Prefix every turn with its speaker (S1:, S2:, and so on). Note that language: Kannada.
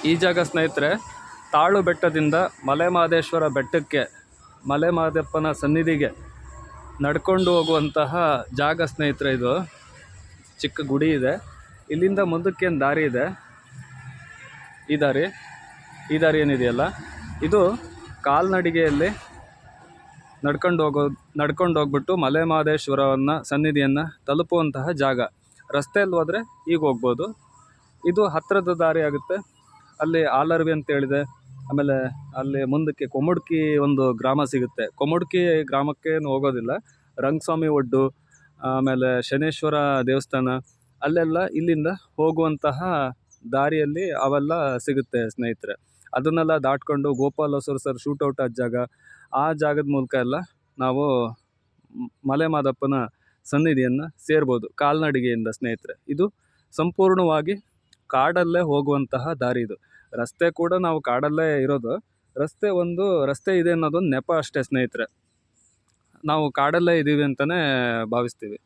S1: ಈ ಜಾಗ ಸ್ನೇಹಿತರೆ ತಾಳು ಬೆಟ್ಟದಿಂದ ಮಲೆಮಹದೇಶ್ವರ ಬೆಟ್ಟಕ್ಕೆ, ಮಲೆಮಹದೇಪ್ಪನ ಸನ್ನಿಧಿಗೆ ನಡ್ಕೊಂಡು ಹೋಗುವಂತಹ ಜಾಗ ಸ್ನೇಹಿತರೆ. ಇದು ಚಿಕ್ಕ ಗುಡಿ ಇದೆ. ಇಲ್ಲಿಂದ ಮುಂದಕ್ಕೇನು ದಾರಿ ಇದೆ, ಈ ದಾರಿ ಏನಿದೆಯಲ್ಲ, ಇದು ಕಾಲ್ನಡಿಗೆಯಲ್ಲಿ ನಡ್ಕೊಂಡು ಹೋಗ್ಬಿಟ್ಟು ಮಲೆಮಹದೇಶ್ವರವನ್ನು ಸನ್ನಿಧಿಯನ್ನು ತಲುಪುವಂತಹ ಜಾಗ. ರಸ್ತೆಯಲ್ಲಿ ಹೋದರೆ ಈಗ ಹೋಗ್ಬೋದು. ಇದು ಹತ್ತಿರದ ದಾರಿ ಆಗುತ್ತೆ. ಅಲ್ಲಿ ಆಲರ್ವಿ ಅಂತ ಹೇಳಿದೆ. ಆಮೇಲೆ ಅಲ್ಲಿ ಮುಂದಕ್ಕೆ ಕೊಮುಡ್ಕಿ ಒಂದು ಗ್ರಾಮ ಸಿಗುತ್ತೆ. ಕೊಮುಡ್ಕಿ ಗ್ರಾಮಕ್ಕೇನು ಹೋಗೋದಿಲ್ಲ. ರಂಗಸ್ವಾಮಿ ಒಡ್ಡು, ಆಮೇಲೆ ಶನೇಶ್ವರ ದೇವಸ್ಥಾನ, ಅಲ್ಲೆಲ್ಲ ಇಲ್ಲಿಂದ ಹೋಗುವಂತಹ ದಾರಿಯಲ್ಲಿ ಅವೆಲ್ಲ ಸಿಗುತ್ತೆ ಸ್ನೇಹಿತರೆ. ಅದನ್ನೆಲ್ಲ ದಾಟ್ಕೊಂಡು ಗೋಪಾಲ್ ಹೊಸೂರು ಸರ್ ಶೂಟೌಟ್ ಆದ ಜಾಗ, ಆ ಜಾಗದ ಮೂಲಕ ಎಲ್ಲ ನಾವು ಮಲೆಮಹದೇಪ್ಪನ ಸನ್ನಿಧಿಯನ್ನು ಸೇರ್ಬೋದು ಕಾಲ್ನಡಿಗೆಯಿಂದ ಸ್ನೇಹಿತರೆ. ಇದು ಸಂಪೂರ್ಣವಾಗಿ ಕಾಡಲ್ಲೇ ಹೋಗುವಂತಹ ದಾರಿ. ಇದು ರಸ್ತೆ ಕೂಡ ನಾವು ಕಾಡಲ್ಲೇ ಇರೋದು. ರಸ್ತೆ ಇದೆ ಅನ್ನೋದೊಂದು ನೆಪ ಅಷ್ಟೇ ಸ್ನೇಹಿತರೆ. ನಾವು ಕಾಡಲ್ಲೇ ಇದ್ದೀವಿ ಅಂತಲೇ ಭಾವಿಸ್ತೀವಿ.